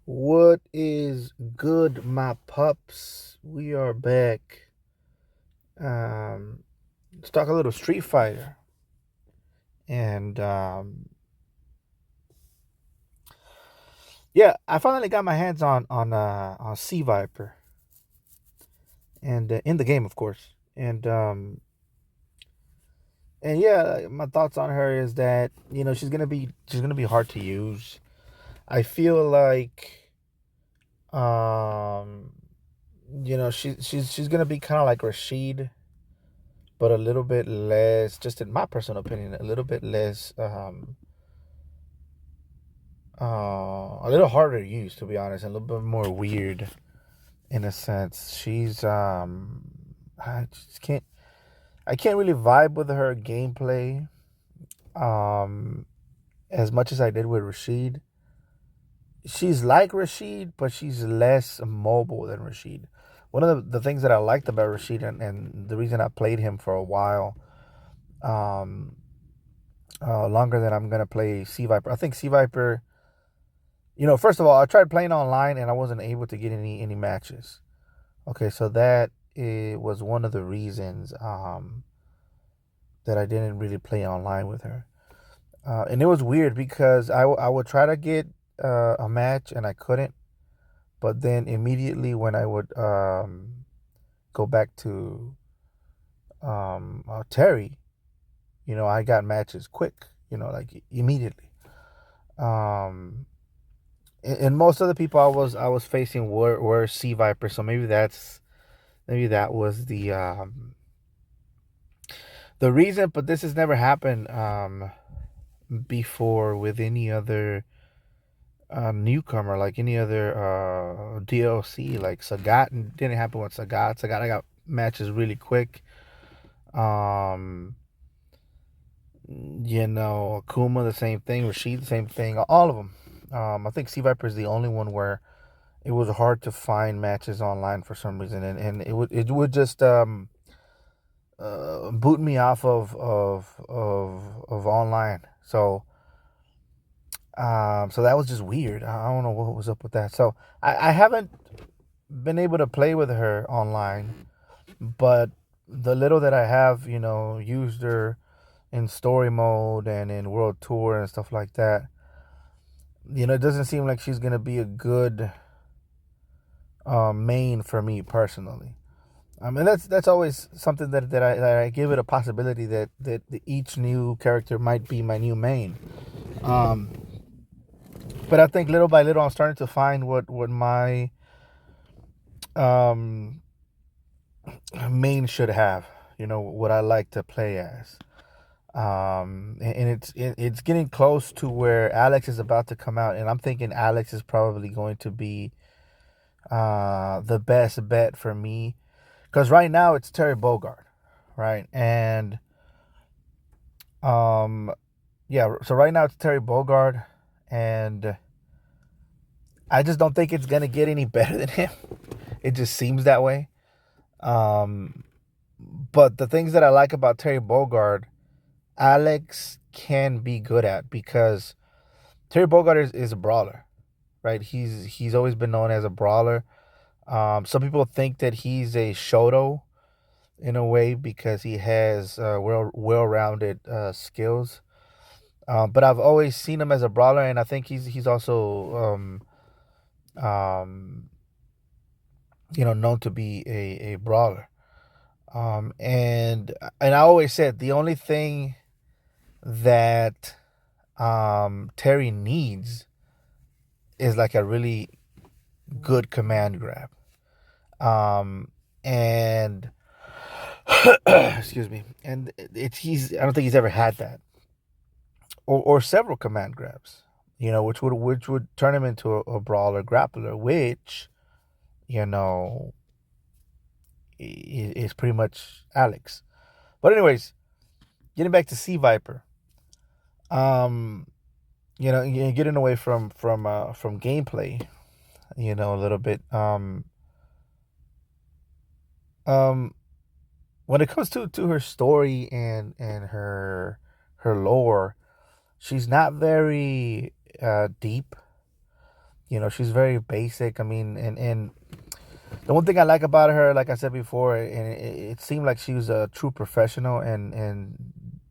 What is good, my pups? We are back. Let's talk a little Street Fighter. And yeah, I finally got my hands on Sea Viper, and in the game, of course. And yeah, my thoughts on her is that she's gonna be hard to use. I feel like um she's gonna be kind of like Rashid, but a little bit less, just in my personal opinion, a little bit less, a little harder to use, to be honest, and a little bit more weird in a sense. I just can't really vibe with her gameplay, um, as much as I did with Rashid. She's like Rashid, but she's less mobile than Rashid. One of the things that I liked about Rashid, and the reason I played him for a while, um, longer than I'm gonna play Sea Viper. I think Sea Viper. First of all, I tried playing online and I wasn't able to get any matches. Okay, so that it was one of the reasons that I didn't really play online with her. And it was weird because I would try to get a match and I couldn't. But then immediately when I would go back to Terry, I got matches quick. Like immediately. Um, and most of the people I was facing were Sea Viper, so maybe that was the reason. But this has never happened before with any other newcomer, like any other DLC, like Sagat. Didn't happen with Sagat. I got matches really quick. Um, Akuma the same thing, Rashid the same thing, all of them. I think Sea Viper is the only one where it was hard to find matches online for some reason, and it would just boot me off of online. So that was just weird. I don't know what was up with that. So I haven't been able to play with her online, but the little that I have, used her in story mode and in world tour and stuff like that. It doesn't seem like she's gonna be a good main for me personally. And that's always something that I give it a possibility that each new character might be my new main. Um, but I think little by little I'm starting to find what my um, main should have. What I like to play as. And it's getting close to where Alex is about to come out, and I'm thinking Alex is probably going to be the best bet for me, because right now it's Terry Bogard, right? And um, yeah, so right now it's Terry Bogard, and I just don't think it's gonna get any better than him. It just seems that way. Um, but the things that I like about Terry Bogard, Alex can be good at, because Terry Bogard is a brawler, right? He's always been known as a brawler. Some people think that he's a Shoto in a way because he has well-rounded skills. But I've always seen him as a brawler, and I think he's also um, known to be a brawler. And I always said the only thing that Terry needs is like a really good command grab. And excuse me, and it's he's I don't think he's ever had that, or several command grabs, which would turn him into a brawler grappler, which you know is pretty much Alex. But anyways, getting back to Sea Viper, um, getting away from gameplay, a little bit. Um, when it comes to her story and her lore, she's not very deep. She's very basic. I mean, and the one thing I like about her, like I said before, and it seemed like she was a true professional, and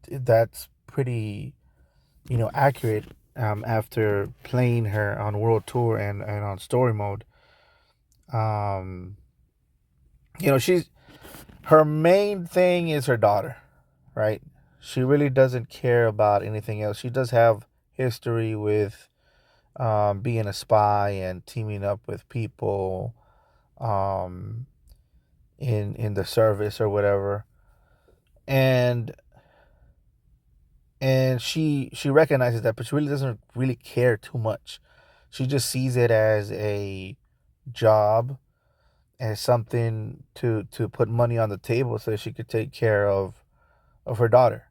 that's pretty, accurate. After playing her on World Tour and on Story Mode, um, she's her main thing is her daughter, right? She really doesn't care about anything else. She does have history with being a spy and teaming up with people um, in the service or whatever, and she recognizes that, but she really doesn't really care too much. She just sees it as a job, as something to put money on the table so she could take care of her daughter,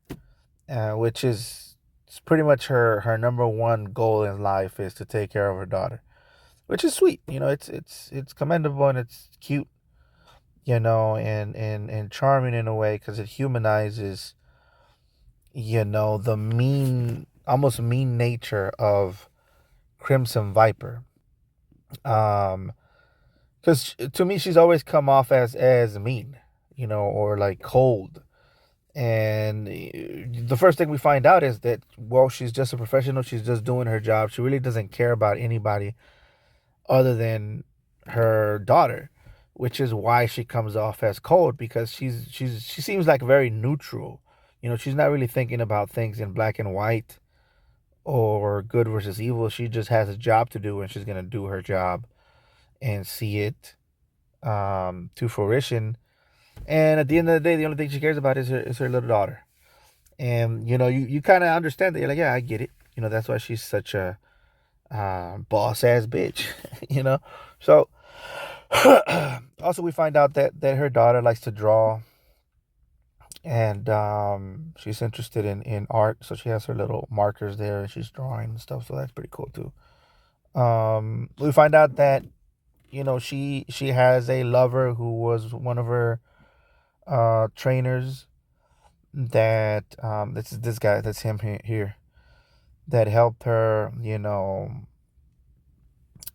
which is it's pretty much her number one goal in life is to take care of her daughter, which is sweet. It's commendable and it's cute, and charming in a way because it humanizes, the mean, almost mean nature of Crimson Viper. Um, because to me, she's always come off as mean, or like cold. And the first thing we find out is that, well, she's just a professional. She's just doing her job. She really doesn't care about anybody other than her daughter, which is why she comes off as cold, because she seems like very neutral. She's not really thinking about things in black and white or good versus evil. She just has a job to do, and she's gonna do her job and see it to fruition. And at the end of the day, the only thing she cares about is her little daughter. And you kind of understand that. You're like, yeah, I get it. That's why she's such a boss ass bitch. you know. So also we find out that her daughter likes to draw, and she's interested in art. So she has her little markers there, and she's drawing and stuff. So that's pretty cool too. We find out that she has a lover who was one of her trainers, that this guy, that's him here, that helped her,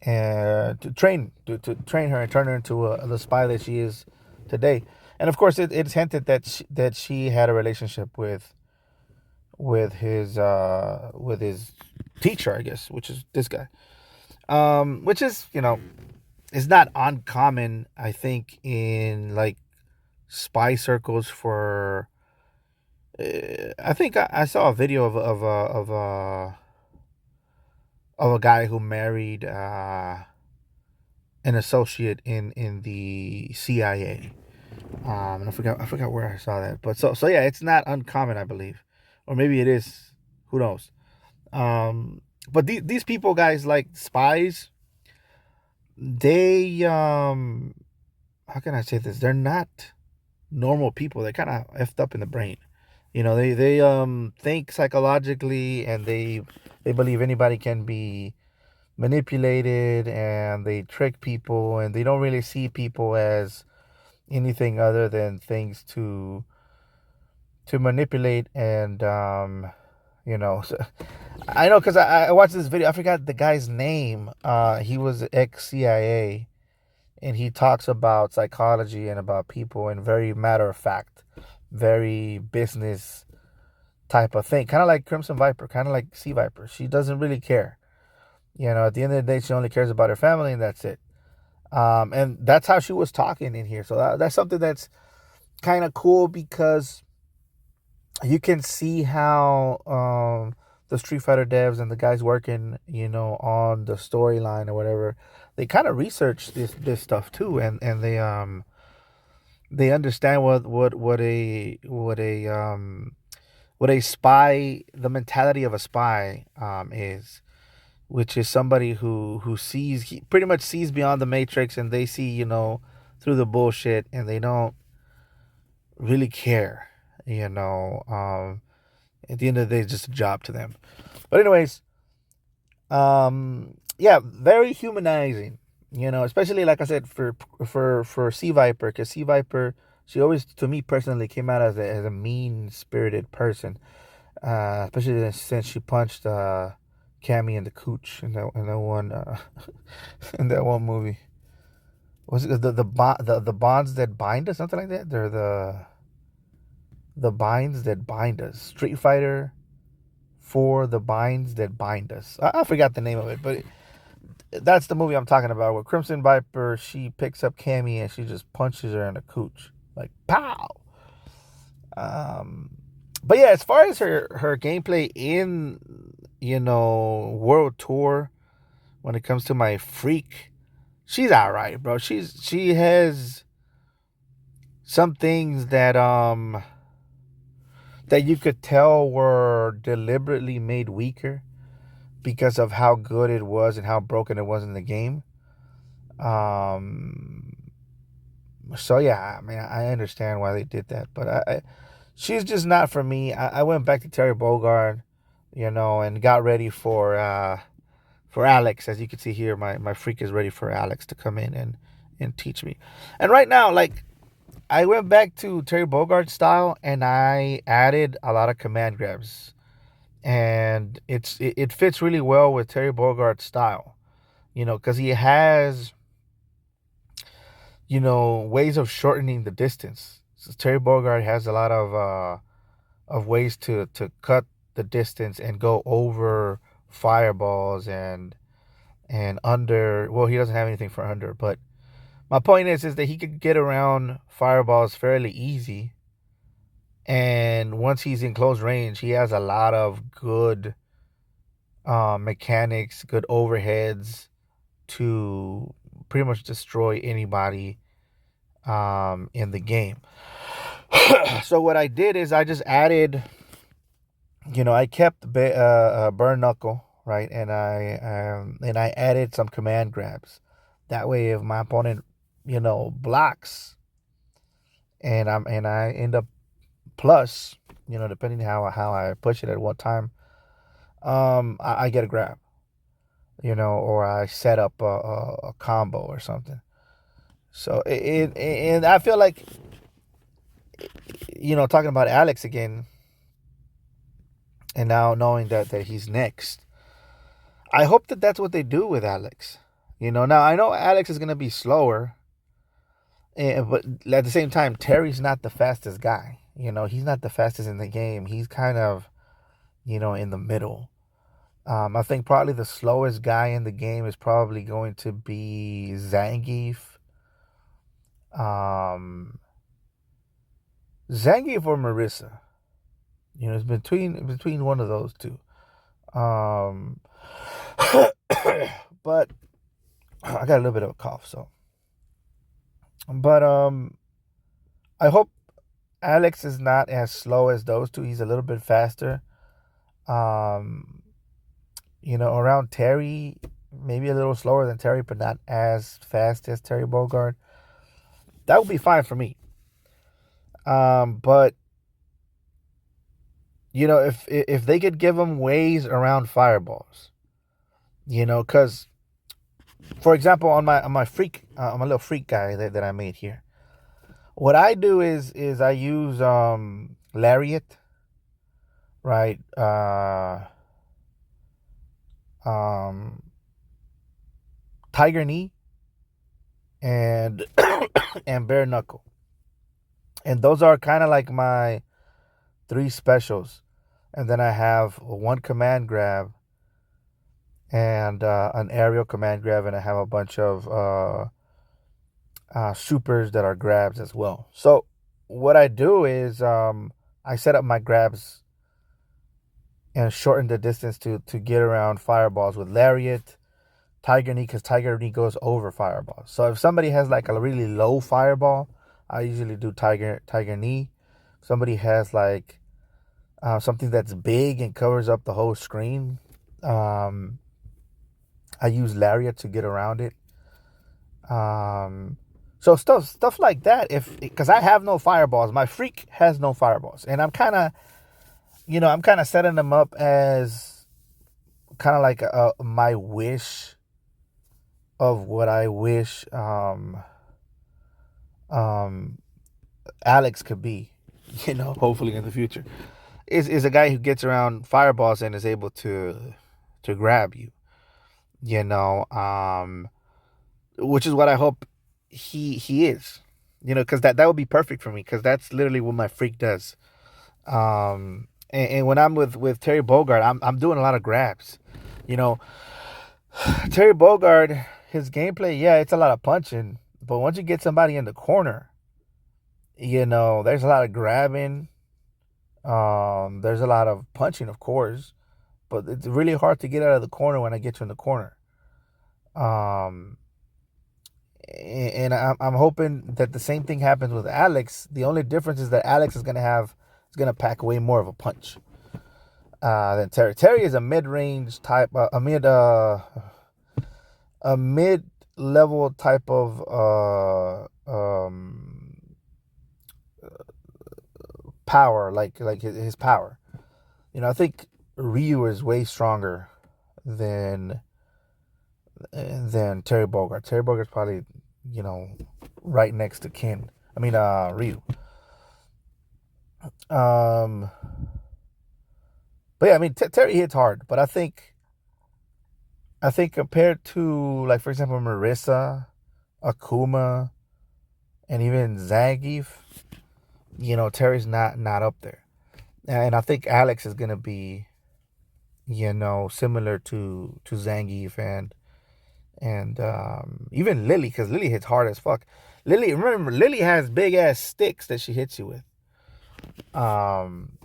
and to train her and turn her into the spy that she is today. And of course, it's hinted that she had a relationship with his teacher, I guess, which is this guy. Which is, is not uncommon, I think, in like spy circles for. I think I saw a video of a guy who married an associate in the CIA. And I forgot where I saw that, but so yeah, it's not uncommon, I believe, or maybe it is. Who knows? But these people, guys, like spies, they how can I say this? They're not normal people. They're kind of effed up in the brain. They think psychologically, and they believe anybody can be manipulated, and they trick people, and they don't really see people as anything other than things to manipulate. And so, I know, because I watched this video. I forgot the guy's name. He was ex-CIA, and he talks about psychology and about people in very matter of fact, very business type of thing, kind of like Crimson Viper, kind of like Sea Viper. She doesn't really care. At the end of the day, she only cares about her family, and that's it. And that's how she was talking in here. So that's something that's kind of cool, because you can see how the Street Fighter devs and the guys working, on the storyline or whatever, they kind of research this stuff too, and they understand what a spy, the mentality of a spy is, which is somebody who sees, he pretty much sees beyond the matrix, and they see, through the bullshit, and they don't really care. At the end of the day, it's just a job to them. But anyways, yeah, very humanizing. Especially, like I said, for Sea Viper, because Sea Viper, she always, to me personally, came out as a mean spirited person. Especially since she punched Cammy and the Cooch in that one in that one movie. Was it the bonds that bind us, something like that? They're the binds that bind us. Street Fighter for the binds that bind us. I forgot the name of it, but that's the movie I'm talking about. Where Crimson Viper, she picks up Cammy and she just punches her in the cooch, like pow. Um, but yeah, as far as her gameplay in World Tour, when it comes to my freak, she's alright, bro. She has some things that you could tell were deliberately made weaker because of how good it was and how broken it was in the game. Um, so yeah, I mean, I understand why they did that, but she's just not for me. I went back to Terry Bogard, and got ready for Alex. As you can see here, my freak is ready for Alex to come in and teach me. And right now, like, I went back to Terry Bogard style and I added a lot of command grabs. And it fits really well with Terry Bogard's style, because he has, ways of shortening the distance. So Terry Bogard has a lot of ways to cut the distance and go over fireballs and under. Well, he doesn't have anything for under, but my point is that he could get around fireballs fairly easy. And once he's in close range, he has a lot of good mechanics, good overheads to pretty much destroy anybody in the game. So what I did is I just added, I kept burn knuckle, right, and I added some command grabs. That way, if my opponent, blocks, and I end up plus, depending how I push it at what time, I get a grab, or I set up a combo or something. So and I feel like, talking about Alex again, and now knowing that he's next, I hope that that's what they do with Alex. Now I know Alex is gonna be slower, but at the same time, Terry's not the fastest guy. He's not the fastest in the game. He's kind of, in the middle. I think probably the slowest guy in the game is probably going to be Zangief. Um, Zangief or Marissa. It's between one of those two. Um, but I got a little bit of a cough, so. But I hope Alex is not as slow as those two. He's a little bit faster. Um, around Terry, maybe a little slower than Terry, but not as fast as Terry Bogard. That would be fine for me. But if they could give him ways around fireballs, because, for example, on my freak, on my little freak guy that I made here, what I do is I use lariat, right? Tiger knee and and bare knuckle, and those are kind of like my three specials. And then I have one command grab and an aerial command grab, and I have a bunch of supers that are grabs as well. So what I do is I set up my grabs and shorten the distance to get around fireballs with lariat, tiger knee, because tiger knee goes over fireballs. So if somebody has like a really low fireball, I usually do tiger knee. If somebody has like something that's big and covers up the whole screen, I use lariat to get around it. So stuff like that. Because I have no fireballs, my freak has no fireballs, and I'm kind of setting them up as kind of like my wish of what I wish Alex could be. Hopefully in the future, is a guy who gets around fireballs and is able to grab you. Which is what I hope he is. Because that would be perfect for me. Because that's literally what my freak does. And when I'm with Terry Bogard, I'm doing a lot of grabs. You know, Terry Bogard, his gameplay, yeah, it's a lot of punching. But once you get somebody in the corner, there's a lot of grabbing. There's a lot of punching, of course, but it's really hard to get out of the corner when I get you in the corner. Um, and I'm hoping that the same thing happens with Alex. The only difference is that Alex is gonna pack way more of a punch than Terry. Terry is a mid-range type, a mid-level type of power, like his power. I think Ryu is way stronger than Terry Bogard. Terry Bogart's probably, right next to Ryu. But yeah, Terry hits hard, but I think compared to, like, for example, Marissa, Akuma, and even Zangief, Terry's not up there. And I think Alex is gonna be, similar to Zangief and even Lily, because Lily hits hard as fuck. Remember, Lily has big ass sticks that she hits you with.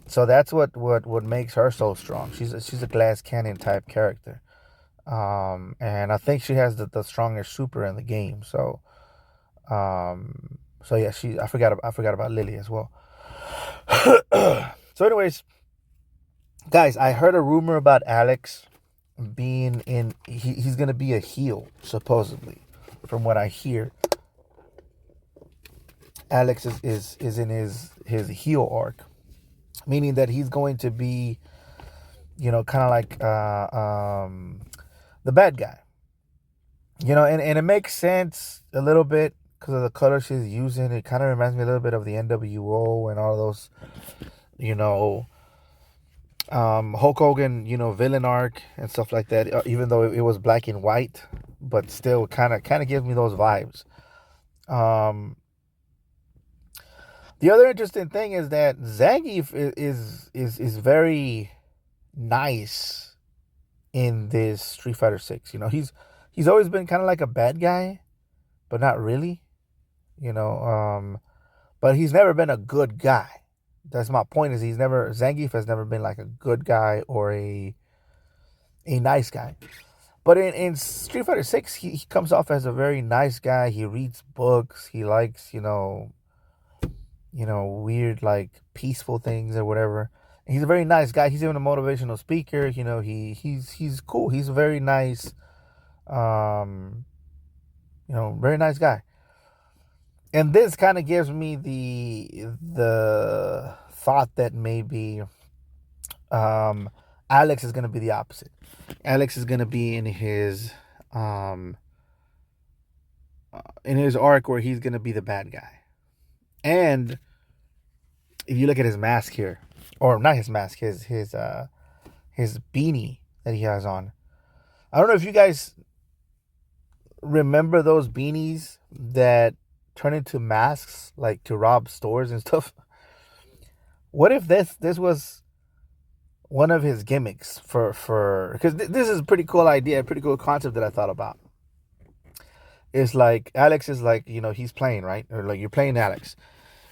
So that's what makes her so strong. She's a glass cannon type character. And I think she has the strongest super in the game. So yeah, I forgot about Lily as well. So anyways, guys, I heard a rumor about Alex being he's gonna be a heel, supposedly, from what I hear. Alex is in his heel arc, meaning that he's going to be, kind of like the bad guy. And it makes sense a little bit because of the color she's using. It kind of reminds me a little bit of the NWO and all those, Hulk Hogan, villain arc and stuff like that. Even though it was black and white, but still kind of gives me those vibes. The other interesting thing is that Zangief is very nice in this Street Fighter 6. He's always been kind of like a bad guy, but not really. But he's never been a good guy. That's my point. Is Zangief has never been like a good guy or a nice guy. But in Street Fighter 6, he comes off as a very nice guy. He reads books. He likes, weird, like, peaceful things or whatever. And he's a very nice guy. He's even a motivational speaker. He's cool. He's a very nice, very nice guy. And this kind of gives me the thought that maybe Alex is going to be the opposite. Alex is going to be in his arc where he's going to be the bad guy. And if you look at his mask here, or not his mask, his beanie that he has on. I don't know if you guys remember those beanies that turn into masks, like to rob stores and stuff. What if this was one of his gimmicks for because this is a pretty cool idea, a pretty cool concept that I thought about. It's like Alex is like, he's playing, right? Or like you're playing Alex.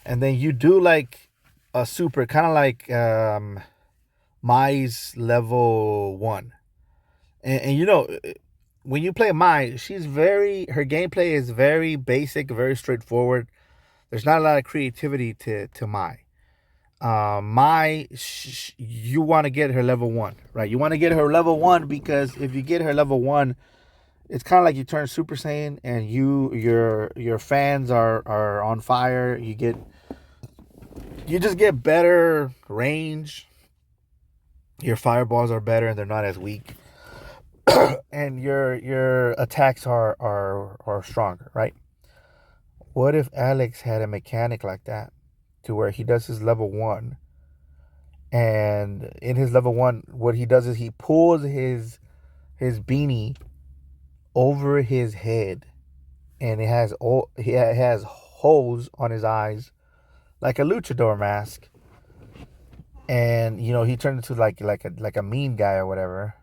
And then you do like a super, kind of like Mai's level 1. And when you play Mai, her gameplay is very basic, very straightforward. There's not a lot of creativity to Mai. Mai, you want to get her level 1, right? You want to get her level 1 because if you get her level 1, it's kind of like you turn Super Saiyan and your fans are on fire. You just get better range. Your fireballs are better and they're not as weak. And your attacks are stronger, right? What if Alex had a mechanic like that to where he does his level 1, and in his level 1, what he does is he pulls his his beanie over his head, and he has holes on his eyes like a luchador mask, and he turned into like a mean guy or whatever,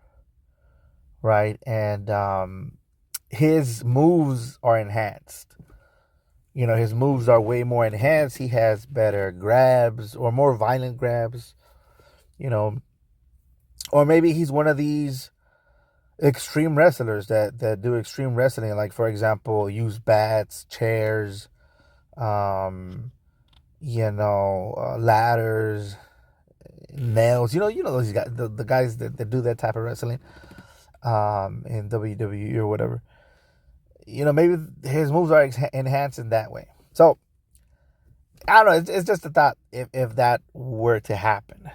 right? And his moves are enhanced. His moves are way more enhanced. He has better grabs or more violent grabs, you know, or maybe he's one of these extreme wrestlers that do extreme wrestling, like for example, use bats, chairs, um, ladders, nails. Those guys, the guys that do that type of wrestling, in WWE or whatever. Maybe his moves are enhanced in that way. So I don't know. It's just a thought if that were to happen.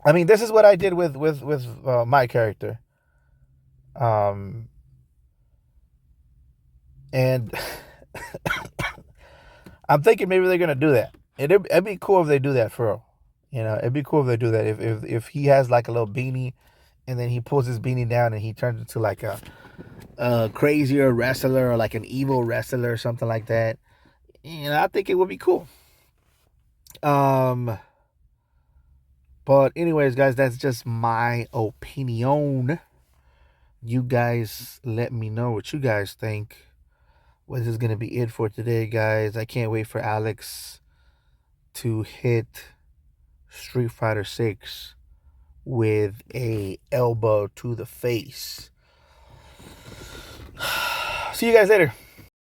I mean, this is what I did with my character. Um, and I'm thinking maybe they're gonna do that. It'd be cool if they do that for real. It'd be cool if they do that. If he has like a little beanie, and then he pulls his beanie down and he turns into like a crazier wrestler or like an evil wrestler or something like that. I think it would be cool. But anyways, guys, that's just my opinion. You guys let me know what you guys think. Well, this is gonna be it for today, guys. I can't wait for Alex to hit Street Fighter 6 with a elbow to the face. See you guys later.